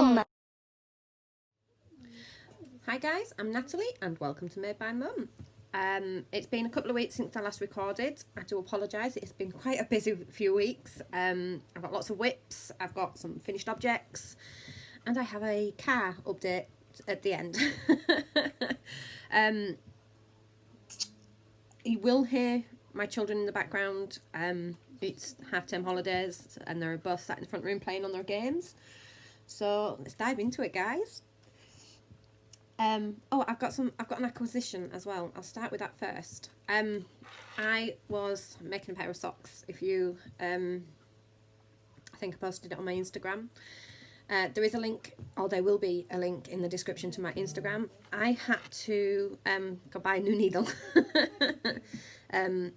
Mum! Hi guys, I'm Natalie and welcome to Made by Mum. It's been a couple of weeks since I last recorded. I do apologise, it's been quite a busy few weeks. I've got lots of whips, I've got some finished objects, and I have a car update at the end. You will hear my children in the background. It's half-term holidays and they're both sat in the front room playing on their games. So let's dive into it, guys. Oh, I've got an acquisition as well. I'll start with that first. I was making a pair of socks. If you, I think I posted it on my Instagram. There is a link, or there will be a link in the description to my Instagram. I had to go buy a new needle. I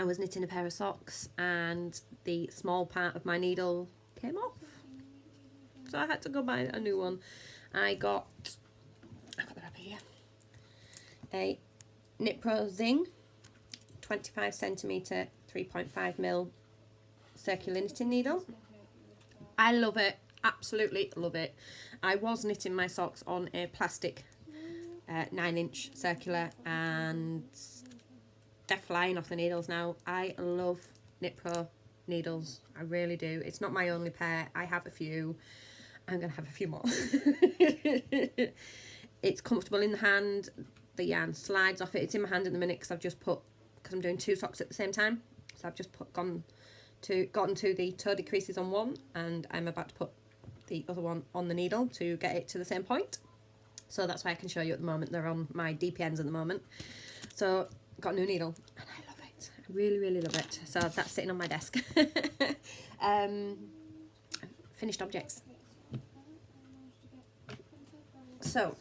was knitting a pair of socks and the small part of my needle came off. So I had to go buy a new one. I've got that up here, a Knit Pro Zing 25cm 3.5mm circular knitting needle. I love it, absolutely love it. I was knitting my socks on a plastic 9-inch circular and they're flying off the needles now. I love Knit Pro needles, I really do. It's not my only pair, I have a few. I'm going to have a few more. It's comfortable in the hand. The yarn slides off it. It's in my hand at the minute because I'm doing two socks at the same time. So I've just gotten to the toe decreases on one and I'm about to put the other one on the needle to get it to the same point. So that's why I can show you at the moment. They're on my DPNs at the moment. So got a new needle and I love it. I really, really love it. So that's sitting on my desk. Finished objects. So,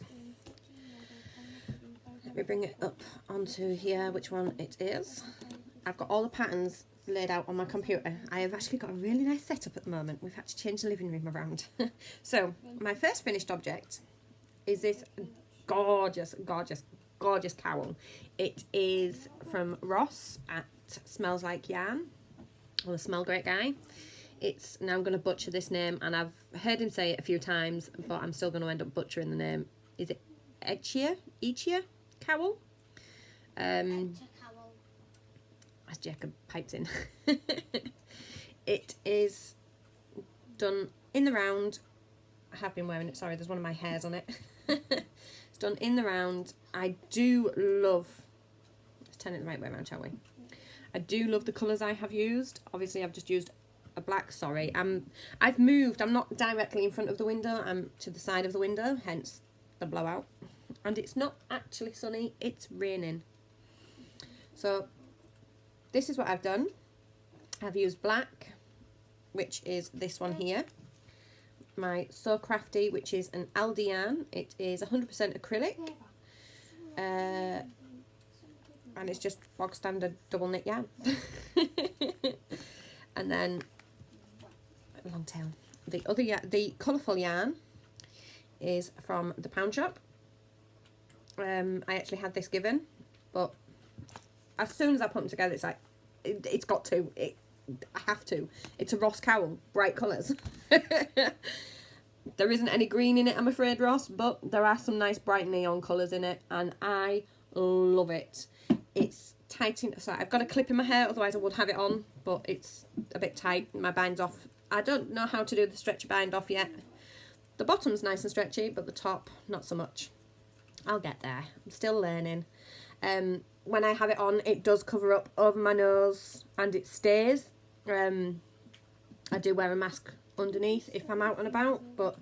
let me bring it up onto here, which one it is. I've got all the patterns laid out on my computer. I have actually got a really nice setup at the moment. We've had to change the living room around. So, my first finished object is this gorgeous, gorgeous, gorgeous cowl. It is from Ross at Smells Like Yarn, or the Smell Great guy. Now I'm going to butcher this name, and I've heard him say it a few times, but I'm still going to end up butchering the name. Is it Eicher cowl? As Jacob pipes in. It is done in the round. I have been wearing it, sorry, there's one of my hairs on it. It's done in the round. I do love, let's turn it the right way around, shall we? I do love the colours I have used. Obviously I've just used a black, sorry. I've moved, I'm not directly in front of the window, I'm to the side of the window, hence the blowout. And it's not actually sunny, it's raining. So this is what I've done. I've used black, which is this one here. My So Crafty, which is an Aldi yarn. It is 100% acrylic. And it's just bog standard double knit yarn. And then long tail. The colourful yarn is from the Pound Shop. I actually had this given, but as soon as I put them together, it's like it's got to. I have to. It's a Ross cowl, bright colours. There isn't any green in it, I'm afraid, Ross, but there are some nice bright neon colours in it, and I love it. It's tight in, so I've got a clip in my hair, otherwise I would have it on, but it's a bit tight. My bind's off. I don't know how to do the stretchy bind off yet. The bottom's nice and stretchy, but the top not so much. I'll get there. I'm still learning. When I have it on, it does cover up over my nose and it stays. I do wear a mask underneath if I'm out and about, but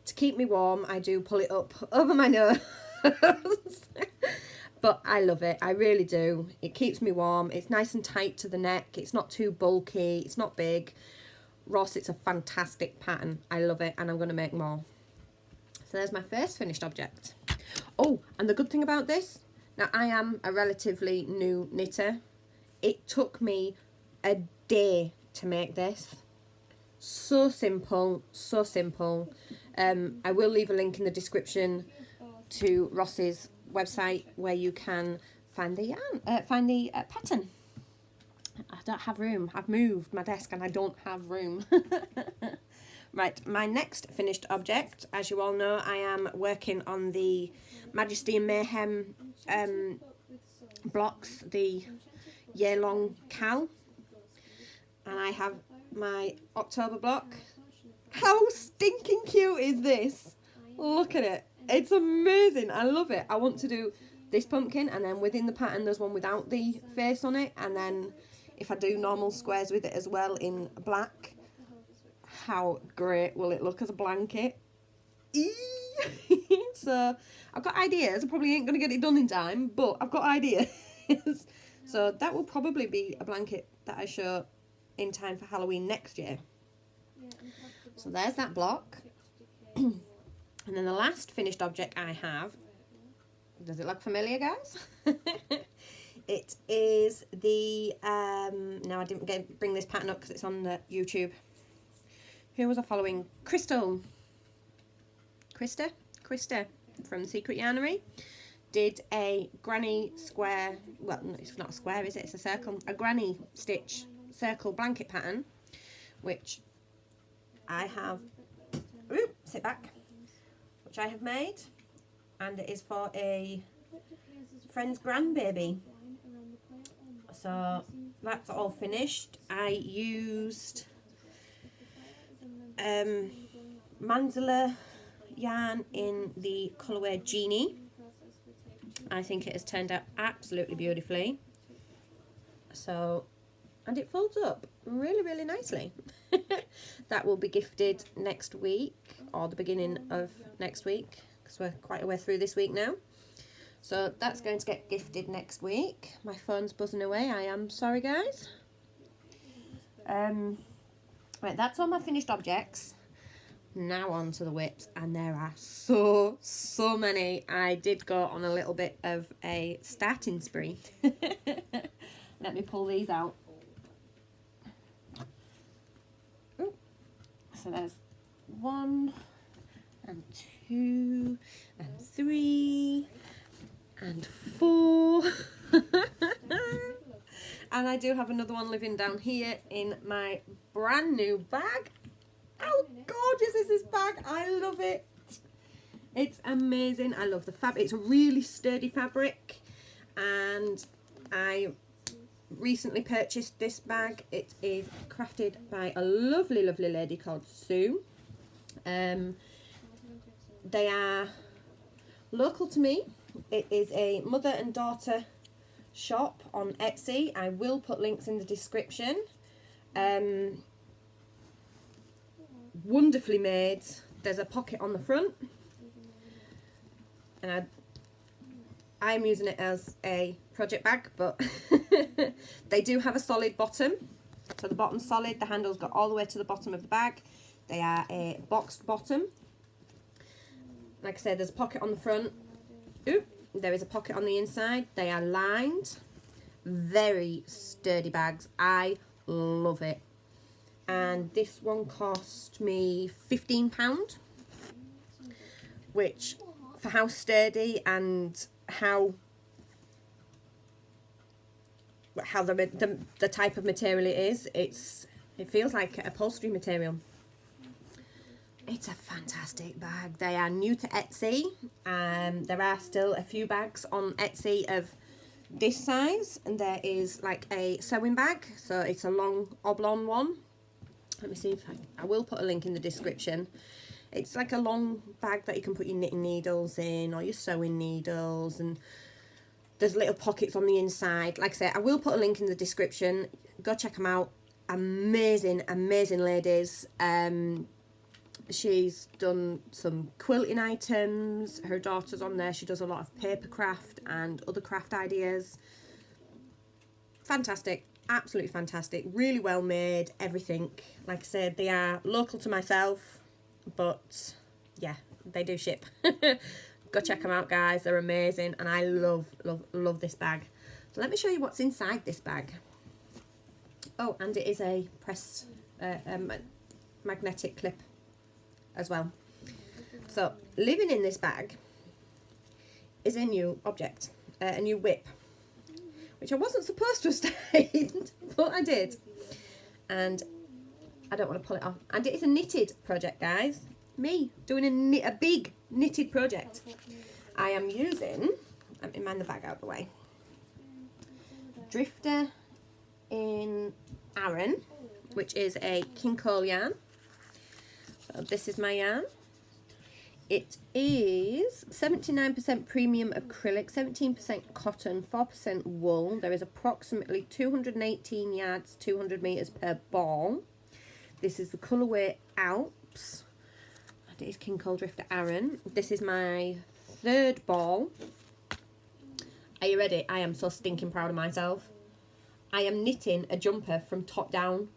to keep me warm I do pull it up over my nose. But I love it, I really do. It keeps me warm, it's nice and tight to the neck, it's not too bulky, it's not big. Ross, it's a fantastic pattern, I love it, and I'm going to make more. So there's my first finished object. Oh, and the good thing about this, now I am a relatively new knitter. It took me a day to make this. So simple, so simple. I will leave a link in the description to Ross's website where you can find the yarn, find the pattern. I don't have room. I've moved my desk and I don't have room. Right, my next finished object, as you all know, I am working on the Majesty and Mayhem blocks, the year-long cowl, and I have my October block. How stinking cute is this? Look at it. It's amazing. I love it. I want to do this pumpkin, and then within the pattern there's one without the face on it, and then if I do normal squares with it as well in black, how great will it look as a blanket? So I've got ideas. I probably ain't going to get it done in time, but I've got ideas. So that will probably be a blanket that I show in time for Halloween next year. So there's that block. And then the last finished object I have, does it look familiar, guys? It is the, no, I didn't bring this pattern up because it's on the YouTube. Who was I following? Krista from Secret Yarnery did a granny square, well, no, it's not a square, is it? It's a circle, a granny stitch circle blanket pattern, which I have, sit back, which I have made, and it is for a friend's grandbaby. So that's all finished. I used mandala yarn in the colourway Genie. I think it has turned out absolutely beautifully. So, and it folds up really, really nicely. That will be gifted next week, or the beginning of next week, because we're quite a way through this week now. So that's going to get gifted next week. My phone's buzzing away. I am sorry, guys. Right, that's all my finished objects. Now on to the whips, and there are so many. I did go on a little bit of a starting spree. Let me pull these out. Ooh. So there's 1 and 2 and 3 and 4. And I do have another one living down here in my brand new bag. How gorgeous is this bag? I love it. It's amazing. I love the fabric. It's a really sturdy fabric, and I recently purchased this bag. It is crafted by a lovely lady called Sue. They are local to me. It is a mother and daughter shop on Etsy. I will put links in the description. Wonderfully made. There's a pocket on the front, and I'm using it as a project bag, but they do have a solid bottom. So the bottom's solid, the handles go all the way to the bottom of the bag. They are a boxed bottom. Like I said, there's a pocket on the front. Ooh, there is a pocket on the inside. They are lined. Very sturdy bags. I love it. And this one cost me £15, which, for how sturdy and how the type of material it is, it feels like upholstery material. It's a fantastic bag. They are new to Etsy. There are still a few bags on Etsy of this size, and there is like a sewing bag, so it's a long oblong one. Let me see if I will put a link in the description. It's like a long bag that you can put your knitting needles in, or your sewing needles, and there's little pockets on the inside. Like I said, I will put a link in the description. Go check them out. Amazing ladies. She's done some quilting items. Her daughter's on there. She does a lot of paper craft and other craft ideas. Fantastic. Absolutely fantastic. Really well made. Everything. Like I said, they are local to myself, but yeah, they do ship. Go check them out, guys. They're amazing, and I love this bag. So let me show you what's inside this bag. Oh, and it is a press magnetic clip as well. So living in this bag is a new object, a new whip, which I wasn't supposed to have stayed, but I did. And I don't want to pull it off. And it is a knitted project, guys. Me doing a big knitted project. I am using, let me mind the bag out of the way, Drifter in Aran, which is a cowl yarn. So this is my yarn. It is 79% premium acrylic, 17% cotton, 4% wool. There is approximately 218 yards, 200 metres per ball. This is the colourway Alps. And it is cowl Drifter Aran. This is my third ball. Are you ready? I am so stinking proud of myself. I am knitting a jumper from top down.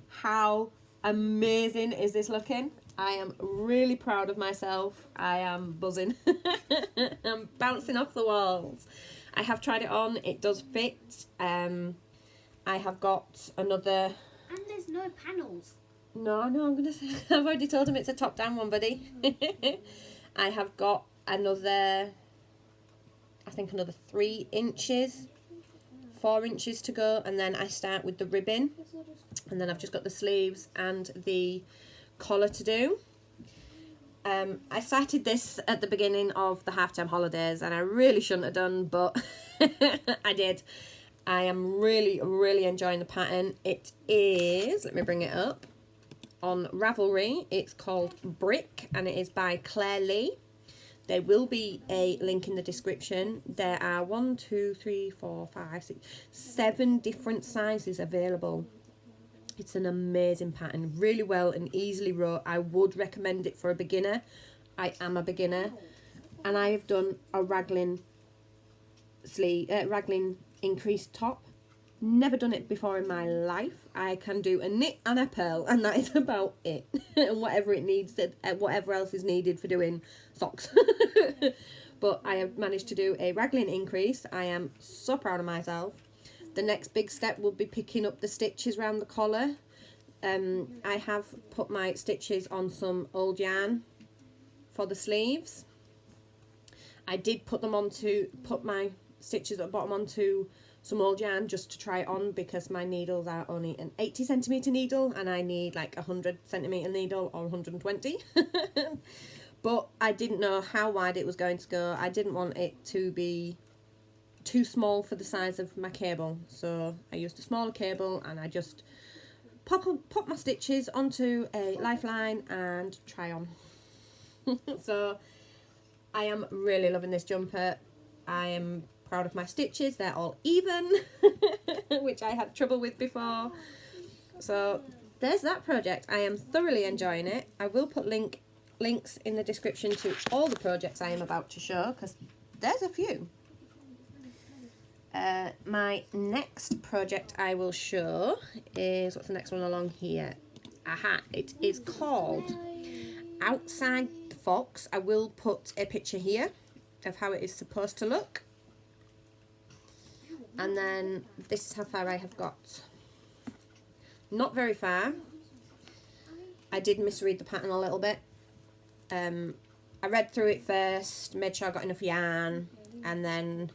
How amazing is this looking? I am really proud of myself. I am buzzing. I'm bouncing off the walls. I have tried it on. It does fit. I have got another... And there's no panels. No, I'm going to say... I've already told him it's a top-down one, buddy. I have got another... I think another 3 inches. 4 inches to go. And then I start with the ribbon. And then I've just got the sleeves and the collar to do. I started this at the beginning of the half-term holidays and I really shouldn't have done, but I did. I am really enjoying the pattern. It is, let me bring it up, on Ravelry. It's called Brick and it is by Claire Lee. There will be a link in the description. There are 7 different sizes available. It's an amazing pattern, really well and easily wrought. I would recommend it for a beginner. I am a beginner, and I have done a raglan sleeve, raglan increased top. Never done it before in my life. I can do a knit and a purl, and that is about it. And whatever it needs, whatever else is needed for doing socks. But I have managed to do a raglan increase. I am so proud of myself. The next big step will be picking up the stitches around the collar. I have put my stitches on some old yarn for the sleeves. I did put my stitches at the bottom onto some old yarn just to try it on because my needles are only an 80cm needle and I need like a 100cm needle or 120. But I didn't know how wide it was going to go. I didn't want it to be too small for the size of my cable, so I used a smaller cable and I just pop my stitches onto a lifeline and try on. So I am really loving this jumper. I am proud of my stitches. They're all even, which I had trouble with before. So there's that project. I am thoroughly enjoying it. I will put links in the description to all the projects I am about to show because there's a few. My next project I will show is, what's the next one along here? Aha, it is called Outside the Fox. I will put a picture here of how it is supposed to look. And then this is how far I have got. Not very far. I did misread the pattern a little bit. I read through it first, made sure I got enough yarn, and then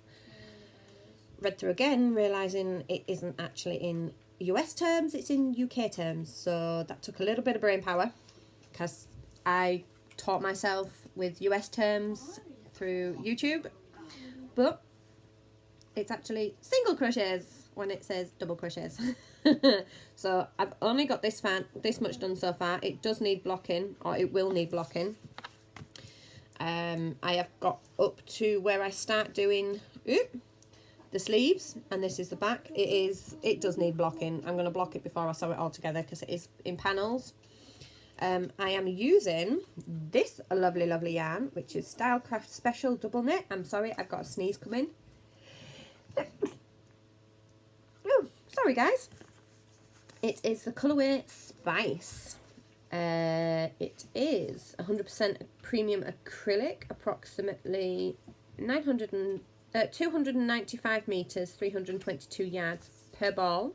read through again, realising it isn't actually in US terms, it's in UK terms. So that took a little bit of brain power because I taught myself with US terms through YouTube, but it's actually single crochets when it says double crochets. So I've only got this much done so far. It does need blocking, or it will need blocking. I have got up to where I start doing the sleeves, and this is the back. It does need blocking. I'm going to block it before I sew it all together because it is in panels. I am using this lovely yarn, which is Stylecraft Special Double Knit. I'm sorry, I've got a sneeze coming. Oh, sorry guys. It is the colourway Spice. It is 100% premium acrylic, approximately 295 metres, 322 yards per ball.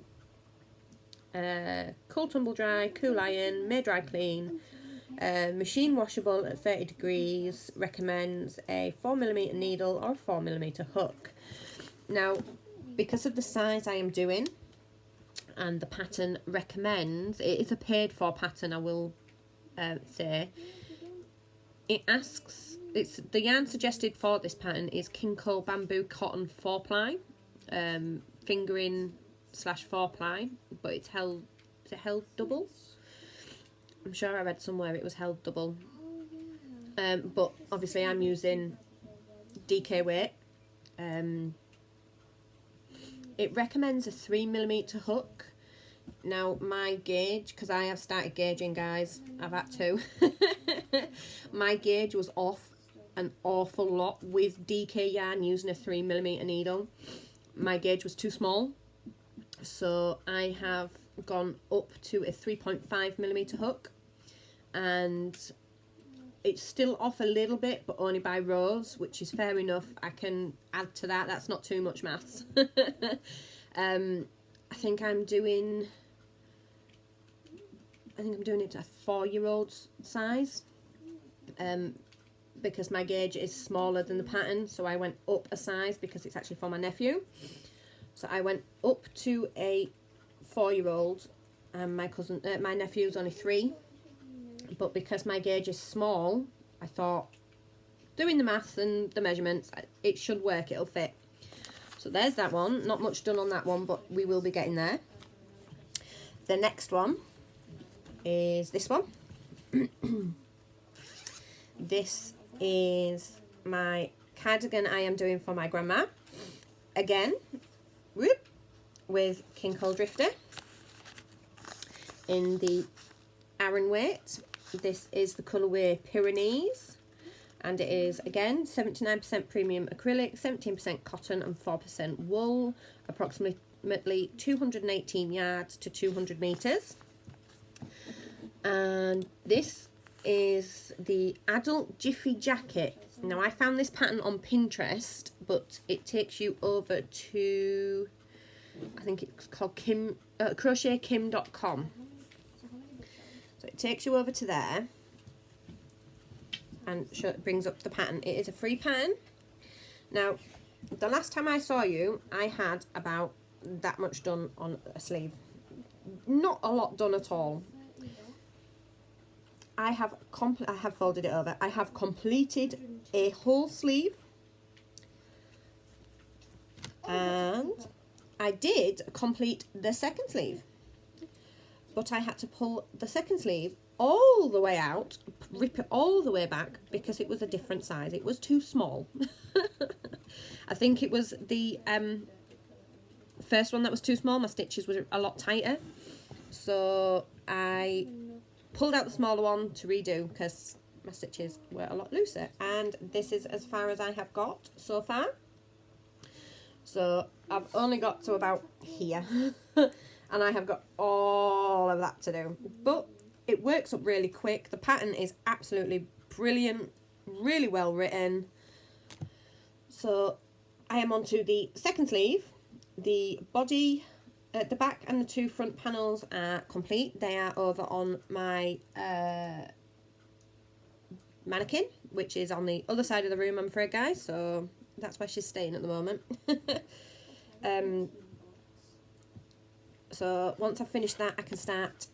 Cool tumble dry, cool iron, may dry clean, machine washable at 30 degrees, recommends a 4mm needle or 4mm hook. Now, because of the size I am doing, and the pattern recommends, it is a paid for pattern, I will say. It asks, it's the yarn suggested for this pattern is Kinko bamboo cotton 4-ply, fingering / 4-ply, but it's held, is it held double? I'm sure I read somewhere it was held double. But obviously I'm using DK weight. It recommends a 3mm hook. Now my gauge, because I have started gauging, guys, I've had to. My gauge was off an awful lot with DK yarn using a 3mm needle. My gauge was too small, so I have gone up to a 3.5mm hook, and it's still off a little bit, but only by rows, which is fair enough. I can add to that. That's not too much maths. I think I'm doing it to a 4-year-old size, because my gauge is smaller than the pattern, so I went up a size because it's actually for my nephew. So I went up to a 4-year-old, and my nephew's only 3. But because my gauge is small, I thought, doing the maths and the measurements, it should work, it'll fit. So there's that one. Not much done on that one, but we will be getting there. The next one is this one. This is my cardigan I am doing for my grandma. Again, whoop, with Kinko Drifter in the Aran weight. This is the colourway Pyrenees, and it is again 79% premium acrylic, 17% cotton and 4% wool, approximately 218 yards to 200 metres. And this is the adult jiffy jacket. Now I found this pattern on Pinterest, but it takes you over to, I think it's called crochetkim.com. So it takes you over to there and brings up the pattern. It is a free pattern. Now, the last time I saw you, I had about that much done on a sleeve. Not a lot done at all. I have folded it over. I have completed a whole sleeve, and I did complete the second sleeve. But I had to pull the second sleeve all the way out, rip it all the way back, because it was a different size. It was too small. I think it was the first one that was too small. My stitches were a lot tighter. So I pulled out the smaller one to redo because my stitches were a lot looser. And this is as far as I have got so far. So I've only got to about here. And I have got all of that to do. But it works up really quick. The pattern is absolutely brilliant. Really well written. So I am on to the second sleeve. The body, the back and the 2 front panels are complete. They are over on my mannequin, which is on the other side of the room, I'm afraid, guys. So that's where she's staying at the moment. So once I've finished that, I can start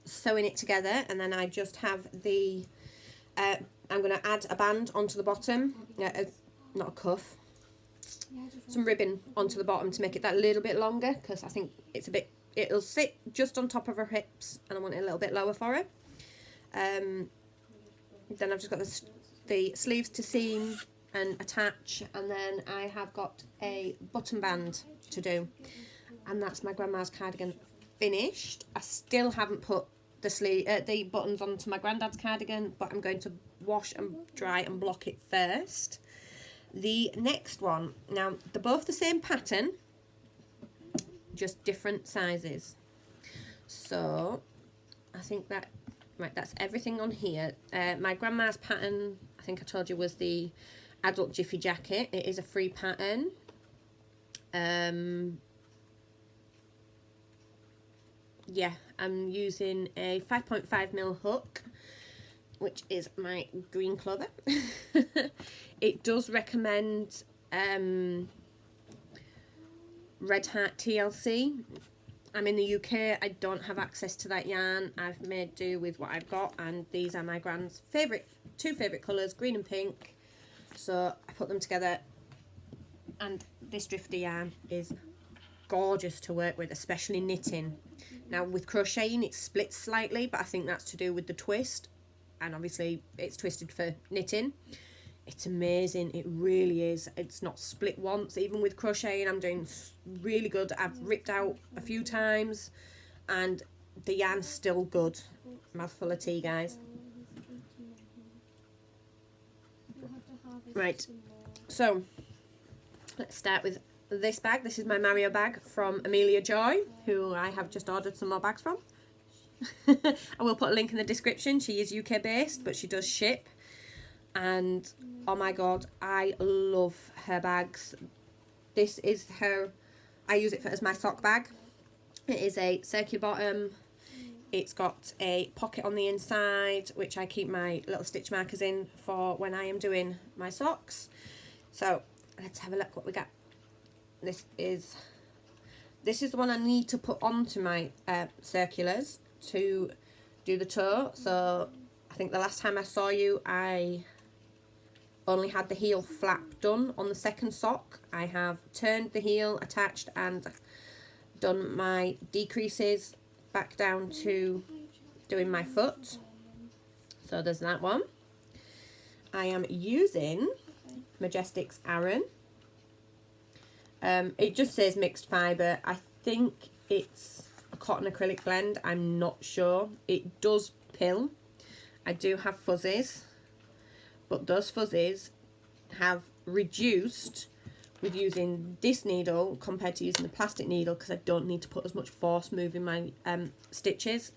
sewing it together, and then I just have the, I'm going to add a band onto the bottom, not a cuff, some ribbon onto the bottom to make it that little bit longer, because I think it's a bit, it'll sit just on top of her hips, and I want it a little bit lower for her. Then I've just got the sleeves to seam and attach, and then I have got a button band to do. And that's my grandma's cardigan finished. I still haven't put the buttons onto my granddad's cardigan, but I'm going to wash and dry and block it first. The next one, now they're both the same pattern, just different sizes. So I think that, right, that's everything on here. My grandma's pattern, I think I told you, was the adult jiffy jacket. It is a free pattern. Yeah, I'm using a 5.5mm hook, which is my green clover. It does recommend Red Heart TLC. I'm in the UK, I don't have access to that yarn. I've made do with what I've got, and these are my grand's two favourite colours, green and pink. So I put them together, and this drifter yarn is gorgeous to work with, especially knitting. Now with crocheting it splits slightly, but I think that's to do with the twist, and obviously it's twisted for knitting. It's amazing, it really is. It's not split once. Even with crocheting I'm doing really good. I've ripped out a few times and the yarn's still good. Mouthful of tea, guys. Right, so let's start with this bag. This is my Mario bag from Amelia Joy, who I have just ordered some more bags from. I will put a link in the description. She is UK based, but she does ship. And oh my god, I love her bags. This is her, I use it as my sock bag. It is a circular bottom. It's got a pocket on the inside, which I keep my little stitch markers in for when I am doing my socks. So let's have a look what we got. This is the one I need to put onto my circulars to do the toe. So I think the last time I saw you, I only had the heel flap done on the second sock. I have turned the heel, attached, and done my decreases back down to doing my foot. So there's that one. I am using Majestic's Aran. It just says mixed fibre. I think it's a cotton acrylic blend. I'm not sure. It does pill. I do have fuzzies, but those fuzzies have reduced with using this needle compared to using the plastic needle, because I don't need to put as much force moving my stitches.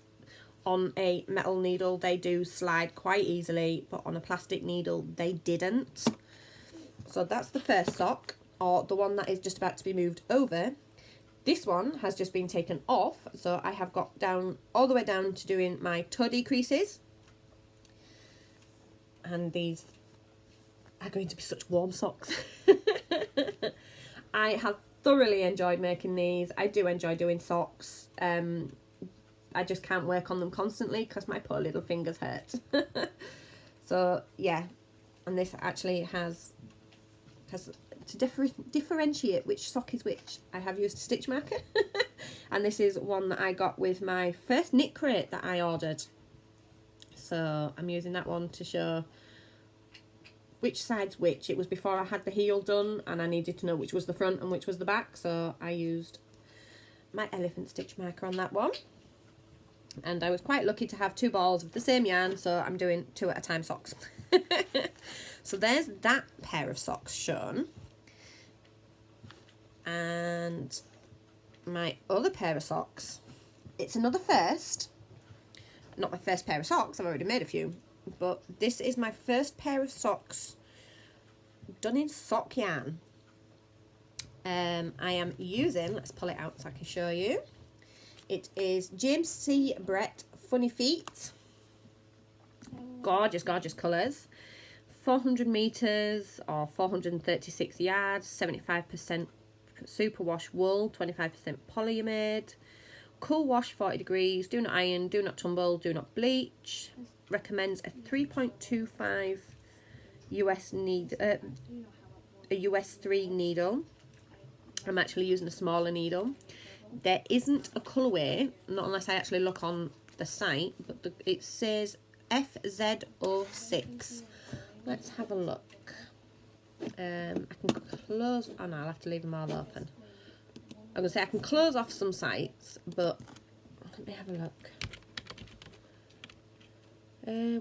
On a metal needle they do slide quite easily, but on a plastic needle they didn't. So that's the first sock, or the one that is just about to be moved over. This one has just been taken off, so I have got down all the way down to doing my toe decreases. And these are going to be such warm socks. I have thoroughly enjoyed making these. I do enjoy doing socks. I just can't work on them constantly because my poor little fingers hurt. So yeah, and this actually has to differentiate which sock is which, I have used a stitch marker. And this is one that I got with my first knit crate that I ordered. So I'm using that one to show which side's which. It was before I had the heel done and I needed to know which was the front and which was the back, so I used my elephant stitch marker on that one. And I was quite lucky to have two balls of the same yarn, so I'm doing 2 at a time socks. So there's that pair of socks shown. And my other pair of socks, it's another first. Not my first pair of socks, I've already made a few, but this is my first pair of socks done in sock yarn. I am using, let's pull it out so I can show you. It is James C. Brett Funny Feet. Gorgeous, gorgeous colours. 400 metres or 436 yards, 75% superwash wool, 25% polyamide. Cool wash 40 degrees, do not iron, do not tumble, do not bleach. Recommends a 3.25 US a US 3 needle. I'm actually using a smaller needle. There isn't a colourway, not unless I actually look on the site, but it says FZ06. Let's have a look. I can close, oh no, I'll have to leave them all open. I'm going to say I can close off some sites, but let me have a look.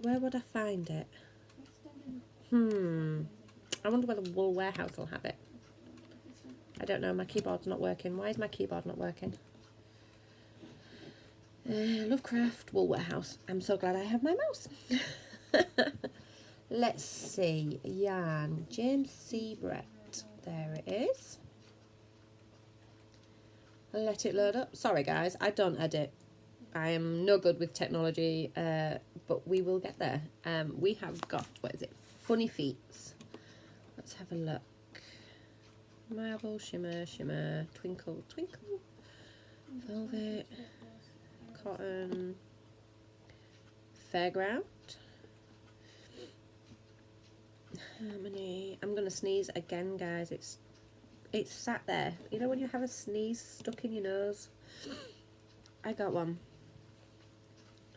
Where would I find it? I wonder whether Wool Warehouse will have it. I don't know, my keyboard's not working. Why is my keyboard not working? Lovecraft, Wool Warehouse. I'm so glad I have my mouse. Let's see. Yarn. James C. Brett. There it is. Let it load up. Sorry guys, I don't edit. I am no good with technology, but we will get there. We have got, what is it? Funny Feet. Let's have a look. Marble, shimmer, shimmer, twinkle, twinkle. velvet, cotton, fairground. How many? I'm gonna sneeze again, guys. It's sat there. You know when you have a sneeze stuck in your nose? I got one.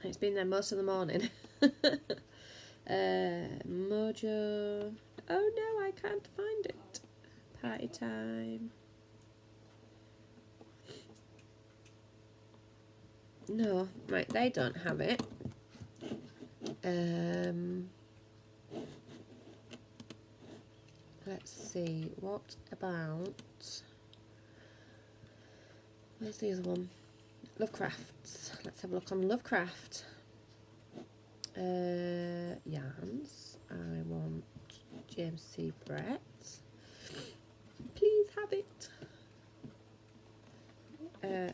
It's been there most of the morning. Mojo. Oh no, I can't find it. Party time. No, right, they don't have it. Let's see, what about, where's the other one? Lovecrafts. Let's have a look on Lovecraft. Yarns. I want James C. Brett. Please have it.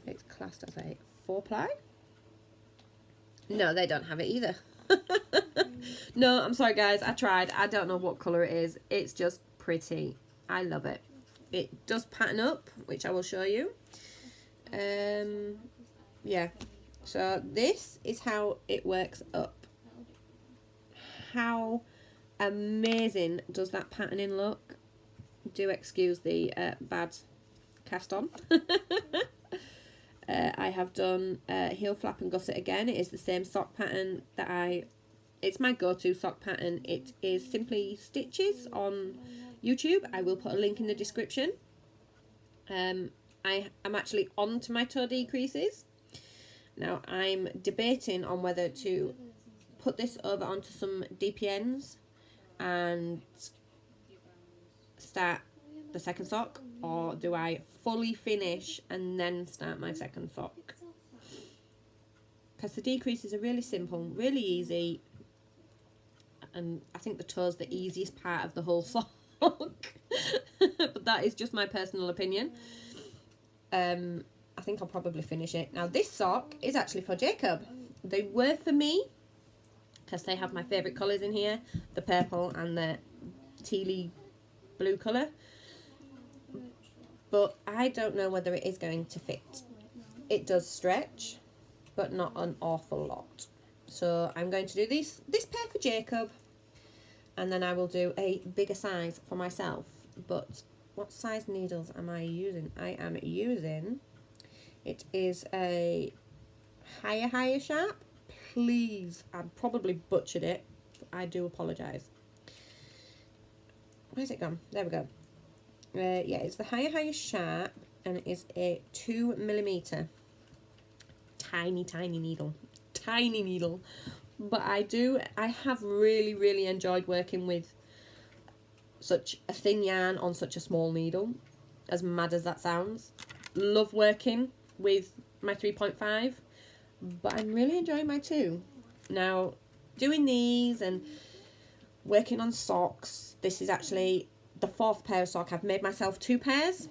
It's classed as a 4-ply. No, they don't have it either. No, I'm sorry guys, I tried. I don't know what colour it is. It's just pretty. I love it. It does pattern up, which I will show you. Yeah, so this is how it works up. How amazing does that patterning look? Do excuse the bad cast on. I have done heel flap and gusset again. It is the same sock pattern that it's my go-to sock pattern. It is Simply Stitches on YouTube. I will put a link in the description. I am actually on to my toe decreases. Now I'm debating on whether to put this over onto some DPNs and start the second sock, or do I fully finish and then start my second sock? Because the decreases are really simple, really easy, and I think the toe's the easiest part of the whole sock. But that is just my personal opinion. I think I'll probably finish it. Now this sock is actually for Jacob. They were for me because they have my favourite colours in here, the purple and the tealy blue colour. But I don't know whether it is going to fit. It does stretch, but not an awful lot. So I'm going to do this pair for Jacob, and then I will do a bigger size for myself. But what size needles am I using? I am using, it is a higher sharp. Please, I probably butchered it. I do apologise. Where's it gone? There we go. Yeah, it's the higher sharp, and it is a 2mm. Tiny needle. Tiny needle. But I have really enjoyed working with such a thin yarn on such a small needle, as mad as that sounds. Love working with my 3.5, but I'm really enjoying my 2. Now, doing these and working on socks, this is actually the 4th pair of sock. I've made myself 2 pairs.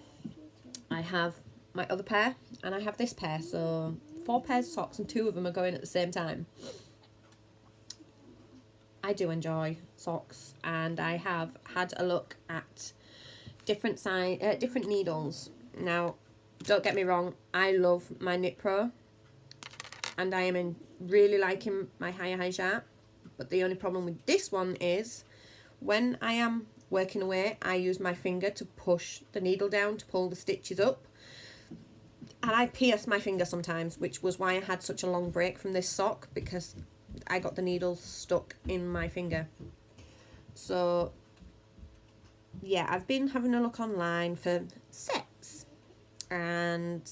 I have my other pair and I have this pair, so 4 pairs of socks, and 2 of them are going at the same time. I do enjoy socks, and I have had a look at different needles. Now, don't get me wrong, I love my Knit Pro, and I am really liking my high sharp. But the only problem with this one is when I am working away, I use my finger to push the needle down to pull the stitches up, and I pierce my finger sometimes, which was why I had such a long break from this sock, because I got the needles stuck in my finger. So yeah, I've been having a look online for sets, and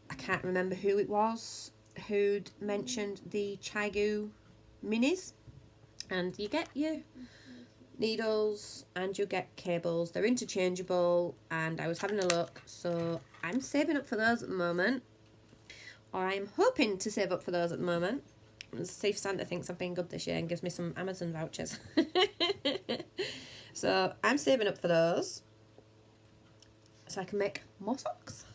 I can't remember who it was who'd mentioned the Chigu minis, and you get your needles and you get cables. They're interchangeable, and I was having a look, so I'm saving up for those at the moment, or I'm hoping to save up for those at the moment. Let's see if Santa thinks I've been good this year and gives me some Amazon vouchers. So I'm saving up for those so I can make more socks.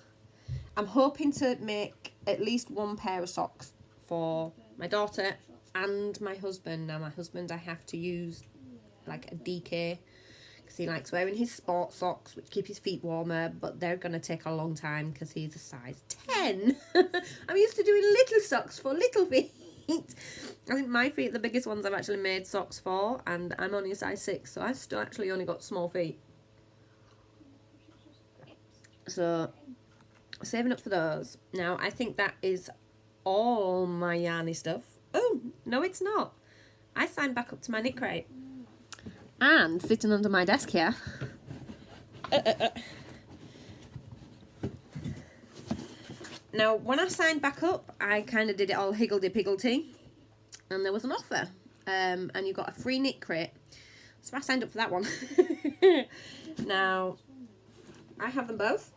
I'm hoping to make at least 1 pair of socks for my daughter and my husband. Now my husband, I have to use like a DK because he likes wearing his sports socks, which keep his feet warmer, but they're going to take a long time because he's a size 10. I'm used to doing little socks for little feet. I think my feet are the biggest ones I've actually made socks for, and I'm only a size 6, so I've still actually only got small feet. So, saving up for those. Now, I think that is all my yarny stuff. Oh, no it's not. I signed back up to my knit crate. And sitting under my desk here. Now, when I signed back up, I kind of did it all higgledy-piggledy. And there was an offer. And you got a free knit crate. So I signed up for that one. Now, I have them both.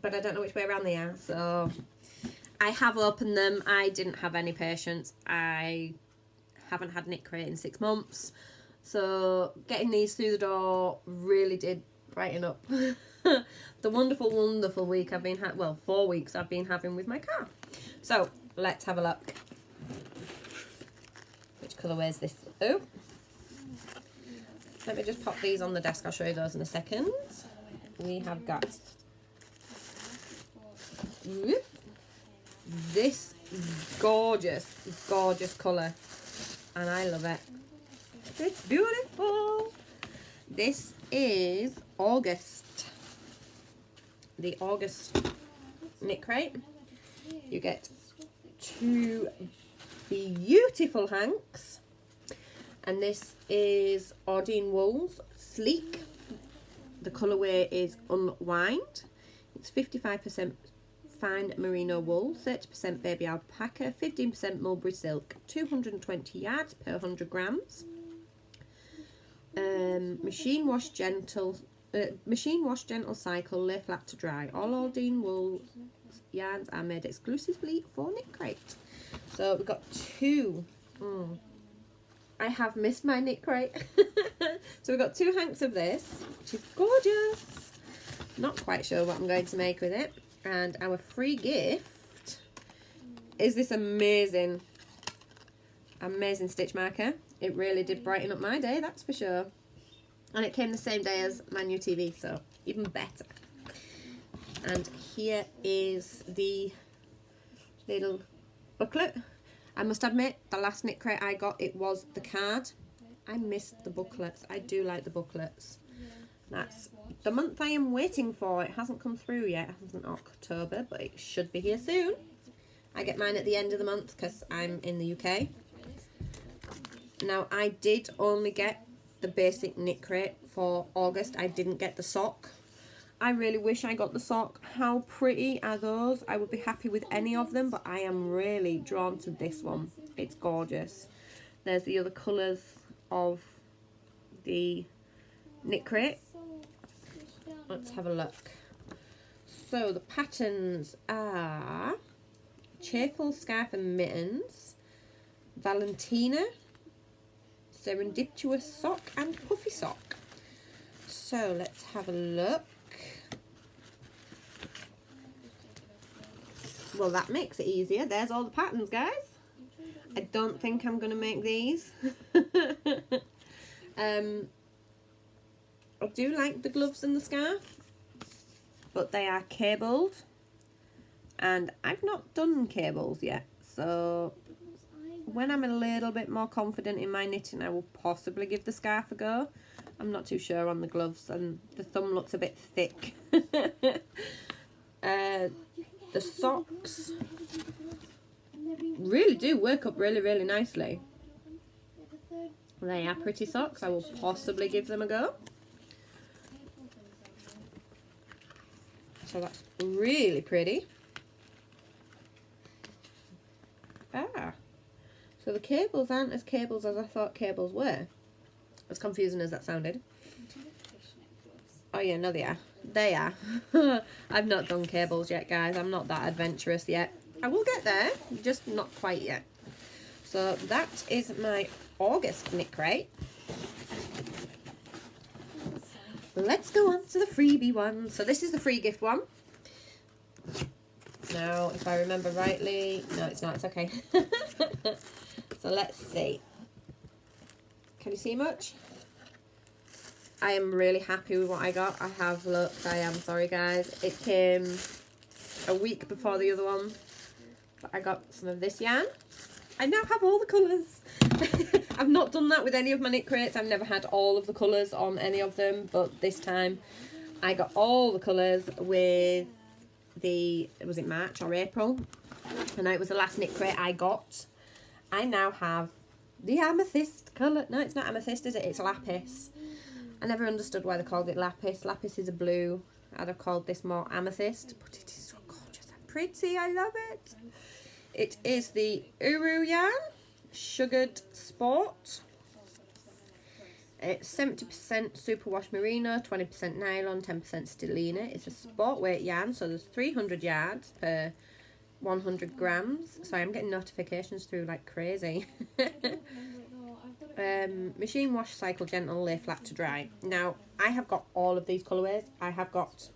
But I don't know which way around they are. So, I have opened them. I didn't have any patience. I haven't had knit crate in 6 months. So, getting these through the door really did brighten up the wonderful, wonderful week I've been 4 weeks I've been having with my car. So, let's have a look. Which colourway is this? Oh, let me just pop these on the desk. I'll show you those in a second. We have got this gorgeous, gorgeous colour, and I love it. It's beautiful. This is August. The August knit crate. You get 2 beautiful hanks. And this is Ordine Wools Sleek. The colourway is Unwind. It's 55% fine merino wool, 30% baby alpaca, 15% mulberry silk, 220 yards per 100 grams. Machine wash gentle cycle, lay flat to dry. All Aldine wool yarns are made exclusively for knit crate. So we've got 2. I have missed my knit crate. So we've got 2 hanks of this, which is gorgeous. Not quite sure what I'm going to make with it. And our free gift is this amazing stitch marker. It really did brighten up my day, that's for sure. And it came the same day as my new TV, so even better. And here is the little booklet. I must admit, the last knit crate I got, it was the card. I missed the booklets. I do like the booklets. That's the month I am waiting for. It hasn't come through yet. It hasn't October, but it should be here soon. I get mine at the end of the month because I'm in the UK. Now, I did only get the basic knit crate for August. I didn't get the sock. I really wish I got the sock. How pretty are those? I would be happy with any of them, but I am really drawn to this one. It's gorgeous. There's the other colours of the knit crate. Let's have a look. So the patterns are Cheerful Scarf and Mittens, Valentina, Serendipitous Sock and Puffy Sock. So let's have a look. Well, that makes it easier. There's all the patterns, guys. I don't think I'm going to make these. I do like the gloves and the scarf, but they are cabled, and I've not done cables yet, so when I'm a little bit more confident in my knitting, I will possibly give the scarf a go. I'm not too sure on the gloves, and the thumb looks a bit thick. The socks really do work up really, really nicely. They are pretty socks. I will possibly give them a go. So that's really pretty. So the cables aren't as cables as I thought cables were. As confusing as that sounded. Oh yeah, no they are. They are. I've not done cables yet, guys. I'm not that adventurous yet. I will get there, just not quite yet. So that is my August knit crate. Let's go on to the freebie one. So this is the free gift one. Now, if I remember rightly, no it's not, it's okay. So let's see. Can you see much? I am really happy with what I got. I have looked. I am sorry, guys. It came a week before the other one. But I got some of this yarn. I now have all the colours. I've not done that with any of my knit crates. I've never had all of the colours on any of them. But this time I got all the colours with the, was it March or April? And it was the last knit crate I got. I now have the amethyst colour. No, it's not amethyst, is it? It's lapis. I never understood why they called it lapis. Lapis is a blue. I'd have called this more amethyst. But it is so gorgeous and pretty. I love it. It is the Uru yarn. Sugared Sport. It's 70% superwash merino, 20% nylon, 10% stellina. It's a sport weight yarn, so there's 300 yards per 100 grams. So I'm getting notifications through like crazy. Machine wash, cycle gentle, lay flat to dry. Now I have got all of these colourways. I have got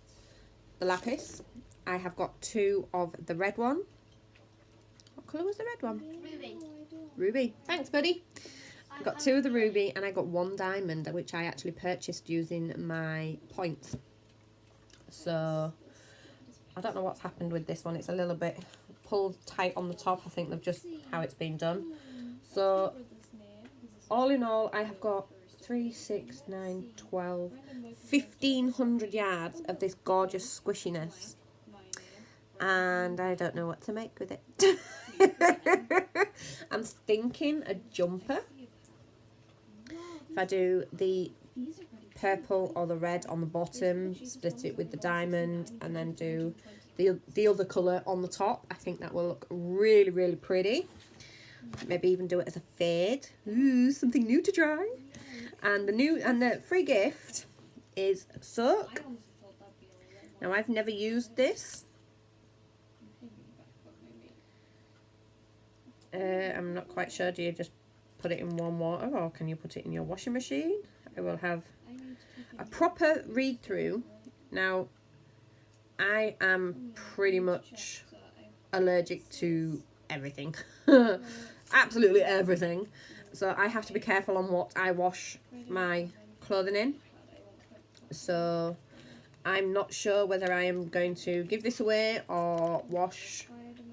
the lapis. I have got 2 of the red one. What colour was the red one? Ruby. Ruby. Thanks, buddy. I got 2 of the ruby and I got 1 diamond, which I actually purchased using my points. So I don't know what's happened with this one. It's a little bit pulled tight on the top. I think they've just how it's been done. So all in all, I have got 3, 6, 9, 12, 1,500 yards of this gorgeous squishiness. And I don't know what to make with it. I'm thinking a jumper. If I do the purple or the red on the bottom, split it with the diamond, and then do the other colour on the top, I think that will look really, really pretty. Maybe even do it as a fade. Ooh, something new to try. And the free gift is soak. Now I've never used this. I'm not quite sure. Do you just put it in warm water or can you put it in your washing machine? I will have a proper read through. Now I am pretty much allergic to everything. Absolutely everything. So I have to be careful on what I wash my clothing in. So I'm not sure whether I am going to give this away or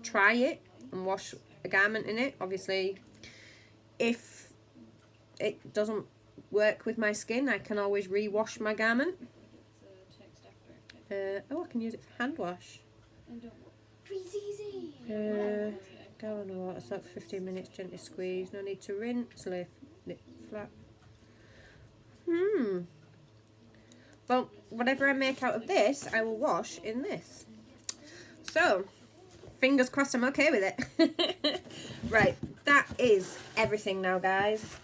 try it and wash a garment in it. Obviously, if it doesn't work with my skin, I can always re-wash my garment. Oh, I can use it for hand wash. Freeze easy. Go on the water, soak for 15 minutes, gently squeeze. No need to rinse, lay it flat. Well, whatever I make out of this, I will wash in this. So, fingers crossed I'm okay with it. Right, that is everything now, guys.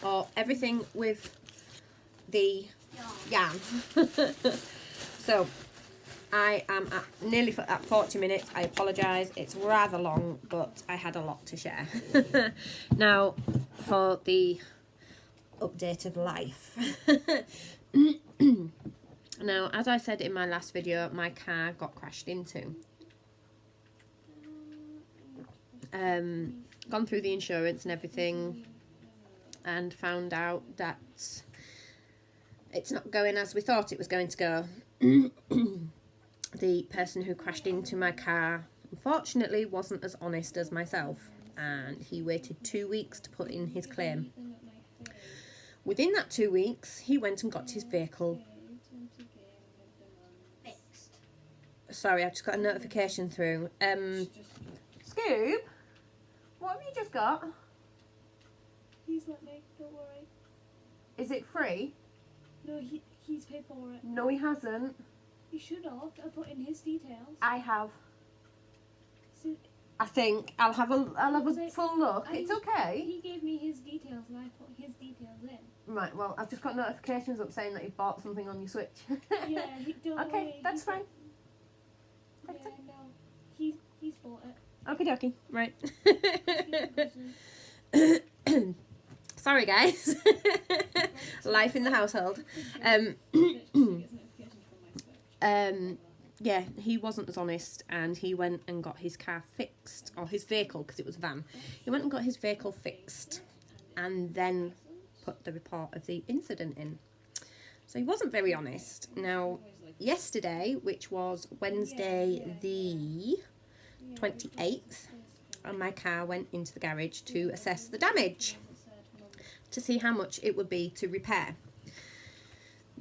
Or everything with the yarn. So, I am at nearly at 40 minutes. I apologise. It's rather long, but I had a lot to share. Now, for the update of life. Now, as I said in my last video, my car got crashed into. Gone through the insurance and everything and found out that it's not going as we thought it was going to go. The person who crashed into my car unfortunately wasn't as honest as myself, and he waited 2 weeks to put in his claim. Within that 2 weeks, he went and got his vehicle Fixed. Sorry, I just got a notification through. Scoob, what have you just got? He's let me, don't worry. Is it free? No, he's paid for it. No, he hasn't. He should have. I put in his details. I have. So, I think I'll have a full look. It's okay. He gave me his details and I put his details in. Right, well, I've just got notifications up saying that you've bought something on your Switch. Yeah, don't worry. Okay, that's fine. Yeah, no. He's bought it. Okie dokie. Right. Sorry, guys. Life in the household. Yeah, he wasn't as honest, and he went and got his car fixed, or his vehicle, because it was a van. He went and got his vehicle fixed, and then put the report of the incident in. So he wasn't very honest. Now, yesterday, which was Wednesday the 28th, and my car went into the garage to assess the damage, to see how much it would be to repair.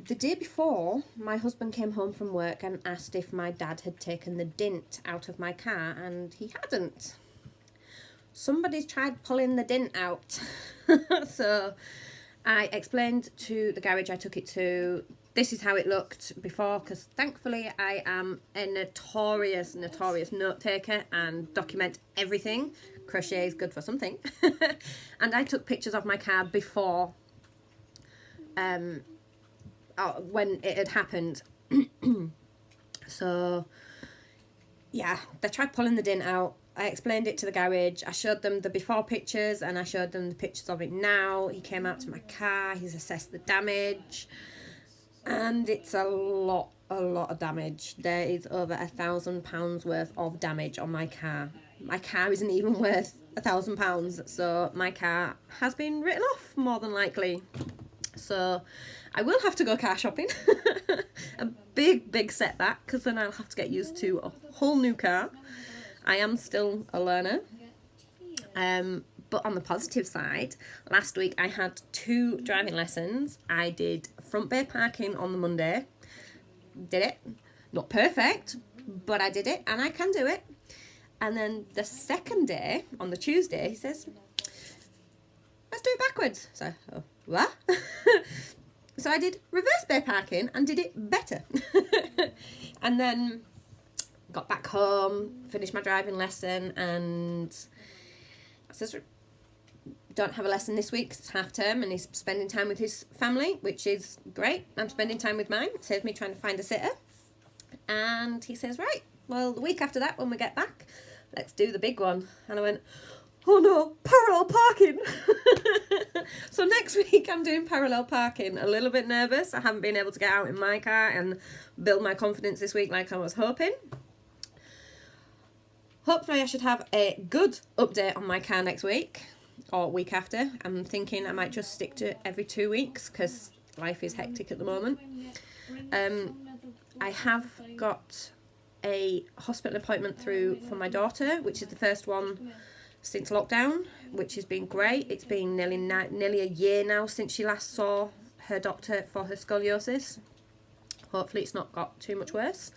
The day before, my husband came home from work and asked if my dad had taken the dint out of my car, and he hadn't. Somebody's tried pulling the dint out. So I explained to the garage I took it to, this is how it looked before, because thankfully I am a notorious note taker and document everything. Crochet is good for something. And I took pictures of my car before, when it had happened. So yeah, they tried pulling the dint out. I explained it to the garage. I showed them the before pictures and I showed them the pictures of it now. He came out to my car, he's assessed the damage, and it's a lot of damage. There is over £1,000 worth of damage on my car. My car isn't even worth £1,000, so my car has been written off more than likely. So I will have to go car shopping. A big setback, because then I'll have to get used to a whole new car. I am still a learner. But on the positive side, last week I had 2 driving lessons. I did front bay parking on the Monday. Did it. Not perfect, but I did it and I can do it. And then the second day, on the Tuesday, he says, let's do it backwards. So, oh, what? So I did reverse bay parking and did it better. And then got back home, finished my driving lesson, and I says, don't have a lesson this week, it's half term, and he's spending time with his family, which is great. I'm spending time with mine. It saves me trying to find a sitter. And he says, right, well, the week after that, when we get back, let's do the big one. And I went, oh no, parallel parking. So next week I'm doing parallel parking. A little bit nervous. I haven't been able to get out in my car and build my confidence this week like I was hoping. Hopefully I should have a good update on my car next week or week after. I'm thinking I might just stick to every 2 weeks because life is hectic at the moment. I have got a hospital appointment through for my daughter, which is the first one since lockdown, which has been great. It's been nearly a year now since she last saw her doctor for her scoliosis. Hopefully it's not got too much worse.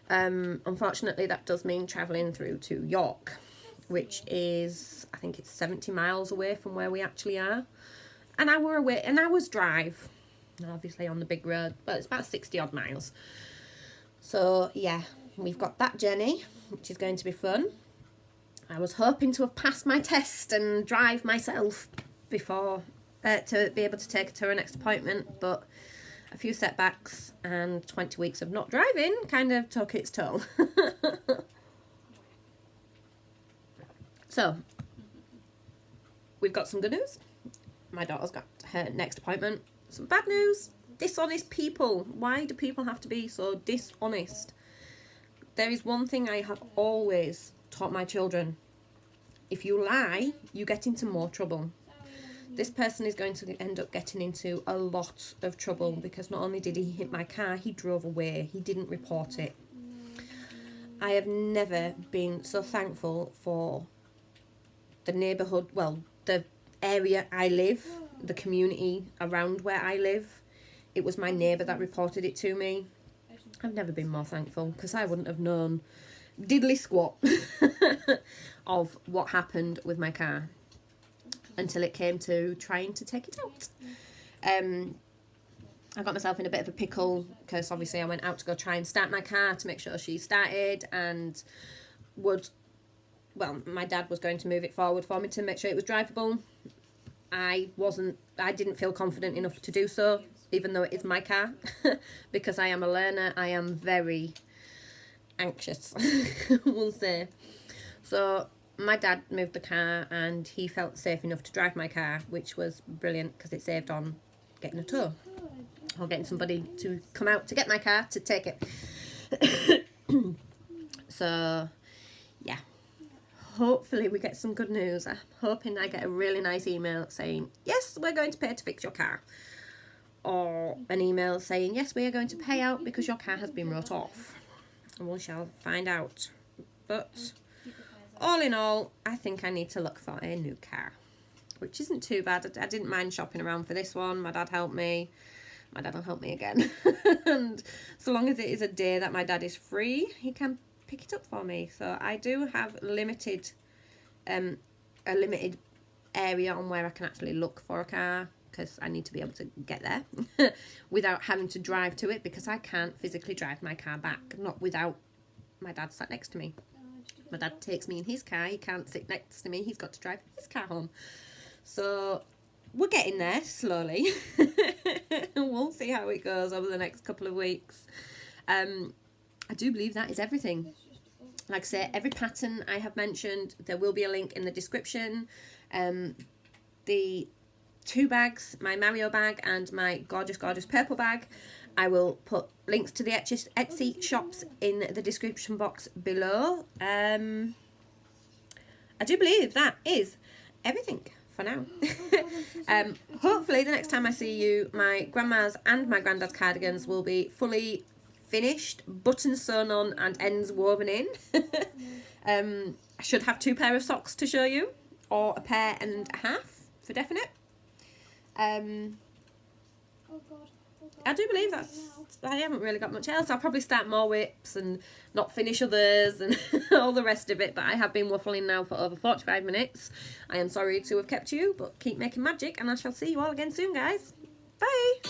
Unfortunately, that does mean travelling through to York, which is, I think it's 70 miles away from where we actually are. An hour away, an hour's drive, obviously on the big road, but it's about 60 odd miles. So yeah, we've got that journey, which is going to be fun. I was hoping to have passed my test and drive myself before, to be able to take her to her next appointment, but a few setbacks and 20 weeks of not driving kind of took its toll. So, we've got some good news. My daughter's got her next appointment. Some bad news. Dishonest people. Why do people have to be so dishonest? There is one thing I have always taught my children. If you lie, you get into more trouble. This person is going to end up getting into a lot of trouble because not only did he hit my car, he drove away. He didn't report it. I have never been so thankful for the neighbourhood, well, the area I live, the community around where I live. It was my neighbour that reported it to me. I've never been more thankful because I wouldn't have known diddly squat of what happened with my car until it came to trying to take it out. I got myself in a bit of a pickle because obviously I went out to go try and start my car to make sure she started, and my dad was going to move it forward for me to make sure it was drivable. I didn't feel confident enough to do so, even though it is my car, because I am a learner. I am very anxious, we'll say. So my dad moved the car and he felt safe enough to drive my car, which was brilliant because it saved on getting a tow or getting somebody to come out to get my car to take it. So yeah, hopefully we get some good news. I'm hoping I get a really nice email saying, yes, we're going to pay to fix your car. Or an email saying, yes, we are going to pay out because your car has been wrote off. And we shall find out. But all in all, I think I need to look for a new car, which isn't too bad. I didn't mind shopping around for this one. My dad helped me. My dad will help me again. And so long as it is a day that my dad is free, he can pick it up for me. So I do have a limited area on where I can actually look for a car, because I need to be able to get there without having to drive to it, because I can't physically drive my car back, not without my dad sat next to me. My dad takes me in his car, he can't sit next to me, he's got to drive his car home. So we're getting there slowly. We'll see how it goes over the next couple of weeks. I do believe that is everything. Like I say, every pattern I have mentioned, there will be a link in the description. The 2 bags, my Mario bag and my gorgeous purple bag, I will put links to the Etsy shops in the description box below. I do believe that is everything for now. Hopefully the next time I see you, my grandma's and my granddad's cardigans will be fully finished, buttons sewn on and ends woven in. I should have 2 pair of socks to show you, or a pair and a half for definite. I do believe I haven't really got much else. I'll probably start more whips and not finish others and all the rest of it, but I have been waffling now for over 45 minutes. I am sorry to have kept you, but keep making magic, and I shall see you all again soon, guys. Bye!